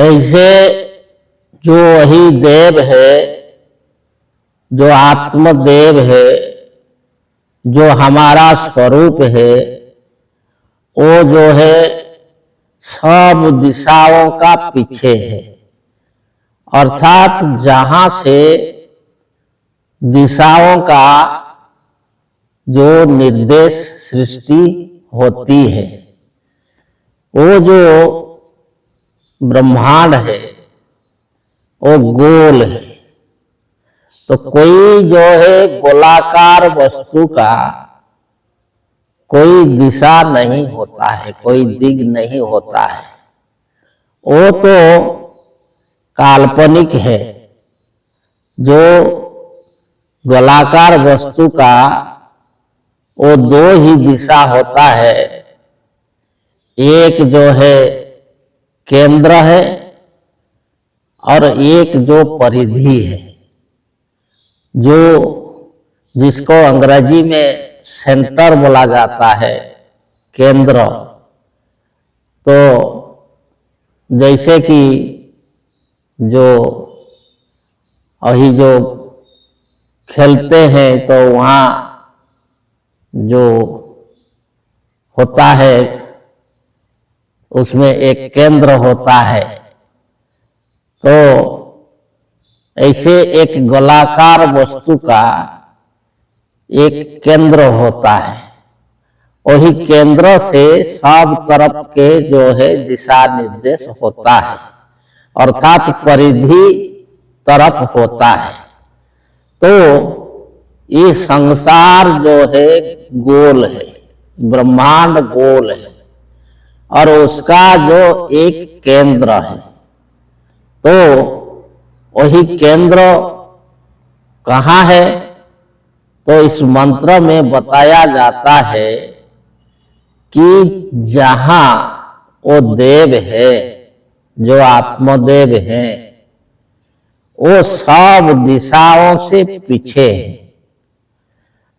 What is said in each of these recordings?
ऐसे जो वही देव है, जो आत्मदेव है, जो हमारा स्वरूप है, वो जो है सब दिशाओं का पीछे है। अर्थात जहां से दिशाओं का जो निर्देश सृष्टि होती है, वो जो ब्रह्मांड है वो गोल है। तो कोई जो है गोलाकार वस्तु का कोई दिशा नहीं होता है, कोई दिग नहीं होता है, वो तो काल्पनिक है। जो गोलाकार वस्तु का वो दो ही दिशा होता है, एक जो है केंद्र है और एक जो परिधि है, जो जिसको अंग्रेजी में सेंटर बोला जाता है, केंद्र। तो जैसे कि जो अभी जो खेलते हैं तो वहाँ जो होता है उसमें एक केंद्र होता है। तो ऐसे एक गोलाकार वस्तु का एक केंद्र होता है, वही केंद्र से सब तरफ के जो है दिशा निर्देश होता है, अर्थात परिधि तरफ होता है। तो ये संसार जो है गोल है, ब्रह्मांड गोल है और उसका जो एक केंद्र है। तो वही केंद्र कहाँ है? तो इस मंत्र में बताया जाता है कि जहां वो देव है, जो आत्मदेव है, वो सब दिशाओं से पीछे है।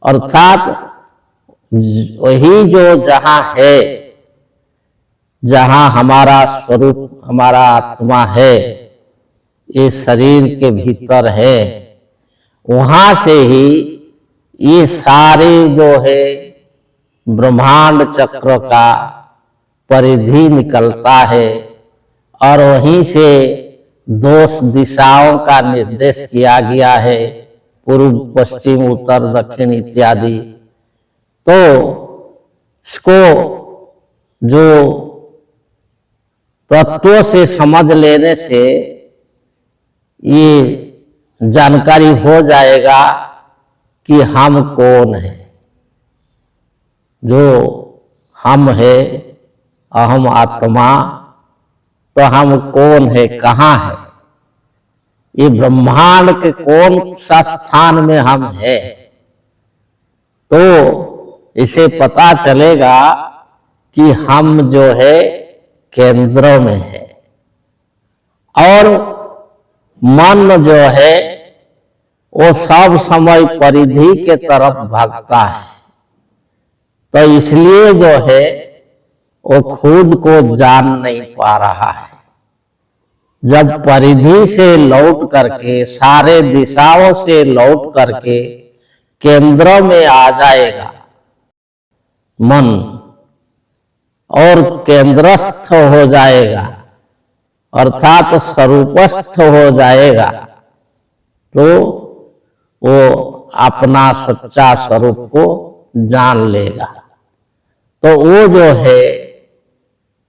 अर्थात वही जो जहां है, जहां हमारा स्वरूप, हमारा आत्मा है, ये शरीर के भीतर है, वहां से ही ये सारे जो है ब्रह्मांड चक्र का परिधि निकलता है और वहीं से 2 दिशाओं का निर्देश किया गया है, पूर्व, पश्चिम, उत्तर, दक्षिण इत्यादि। तो इसको जो तत्वों से समझ लेने से ये जानकारी हो जाएगा कि हम कौन है। जो हम है, अहम आत्मा, तो हम कौन है, कहाँ है, ये ब्रह्मांड के कौन सा स्थान में हम है। तो इसे पता चलेगा कि हम जो है केंद्र में है और मन जो है वो सब समय परिधि के तरफ भागता है। तो इसलिए जो है वो खुद को जान नहीं पा रहा है। जब परिधि से लौट करके, सारे दिशाओं से लौट करके केंद्र में आ जाएगा मन और केंद्रस्थ हो जाएगा, अर्थात स्वरूपस्थ हो जाएगा, तो वो अपना सच्चा स्वरूप को जान लेगा। तो वो जो है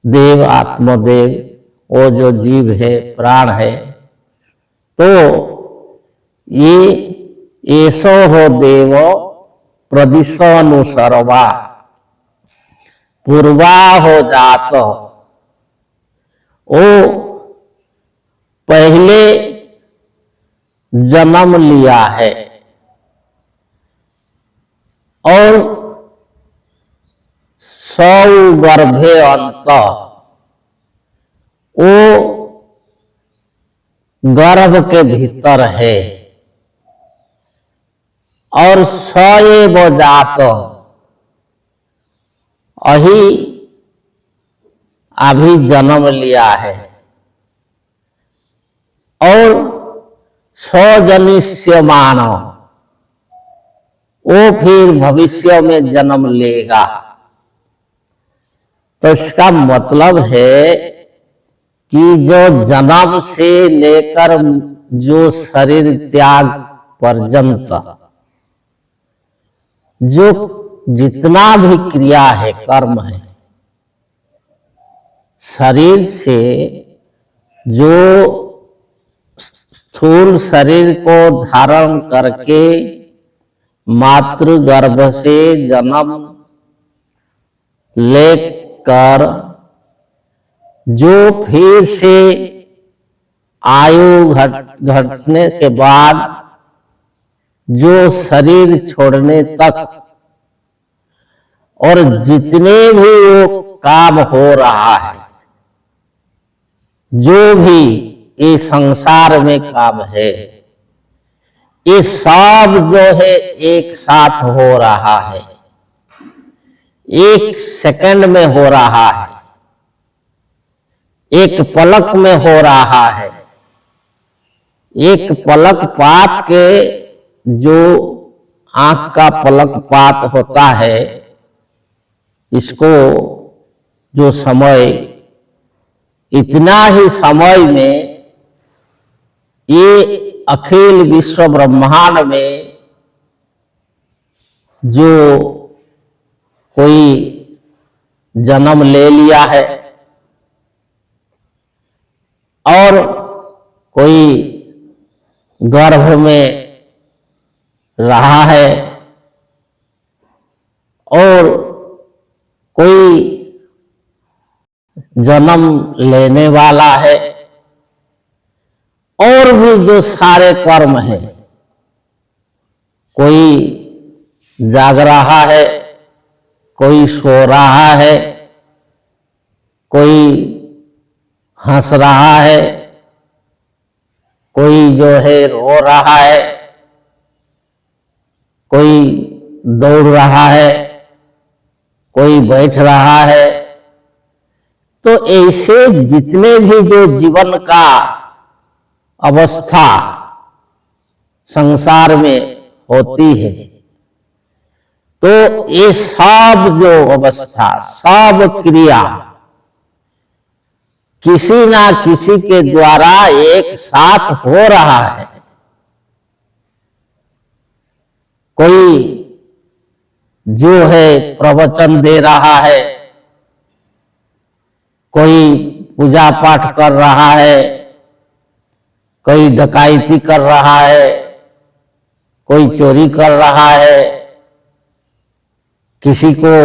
देव, आत्मदेव, वो जो जीव है, प्राण है, तो ये ऐसो हो देव प्रदिशोनुसर्वा पूर्वा हो जात, वो पहले जन्म लिया है और सौ गर्भे अंत, वो गर्भ के भीतर है और सएव जात, अही अभी जन्म लिया है और स्वजनिष्यमान, वो फिर भविष्य में जन्म लेगा। तो इसका मतलब है कि जो जन्म से लेकर जो शरीर त्याग पर्यंत जो जितना भी क्रिया है, कर्म है, शरीर से जो स्थूल शरीर को धारण करके मातृ गर्भ से जन्म लेकर जो फिर से आयु घटने के बाद जो शरीर छोड़ने तक और जितने भी वो काम हो रहा है, जो भी ये संसार में काम है, ये सब जो है एक साथ हो रहा है, एक सेकंड में हो रहा है, एक पलक में हो रहा है। एक पलक पात के जो आंख का पलक पात होता है, इसको जो समय, इतना ही समय में ये अखिल विश्व ब्रह्मांड में जो कोई जन्म ले लिया है और कोई गर्भ में रहा है और कोई जन्म लेने वाला है, और भी जो सारे कर्म है, कोई जाग रहा है, कोई सो रहा है, कोई हंस रहा है, कोई जो है रो रहा है, कोई दौड़ रहा है, कोई बैठ रहा है। तो ऐसे जितने भी जो जीवन का अवस्था संसार में होती है, तो ये सब जो अवस्था, सब क्रिया किसी ना किसी के द्वारा एक साथ हो रहा है। कोई जो है प्रवचन दे रहा है, कोई पूजा पाठ कर रहा है, कोई डकैती कर रहा है, कोई चोरी कर रहा है, किसी को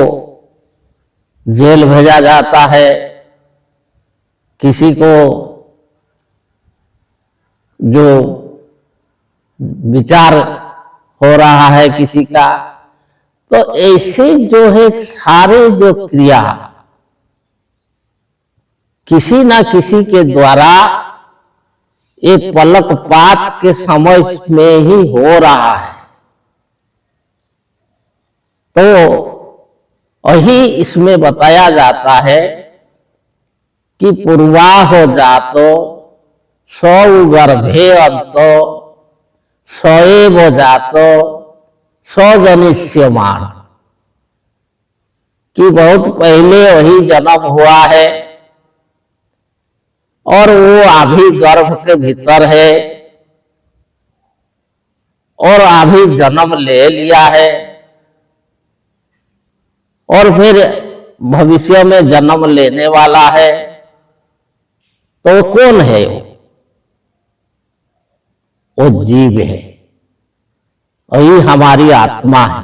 जेल भेजा जाता है, किसी को जो विचार हो रहा है किसी का। तो ऐसे जो है सारे जो क्रिया किसी ना किसी के द्वारा ये पलक पात के समय में ही हो रहा है। तो वही इसमें बताया जाता है कि पूर्वा हो जातो सौ गर्भे अंतो सएव जातो स्वजनिष्यमान, कि बहुत पहले वही जन्म हुआ है और वो अभी गर्भ के भीतर है और अभी जन्म ले लिया है और फिर भविष्य में जन्म लेने वाला है। तो कौन है वो? वो जीव है, और ये हमारी आत्मा है,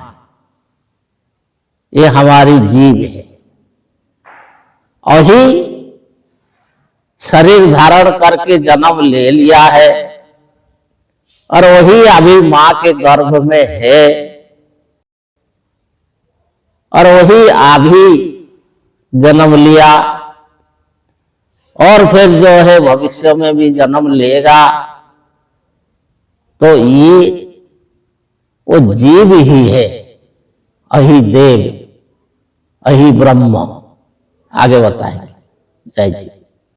ये हमारी जीव है। और ही शरीर धारण करके जन्म ले लिया है, और वही अभी मां के गर्भ में है, और वही अभी जन्म लिया, और फिर जो है भविष्य में भी जन्म लेगा। तो ये वो जीव ही है, अहि देव, अहि ब्रह्म। आगे बताएंगे। जय जी।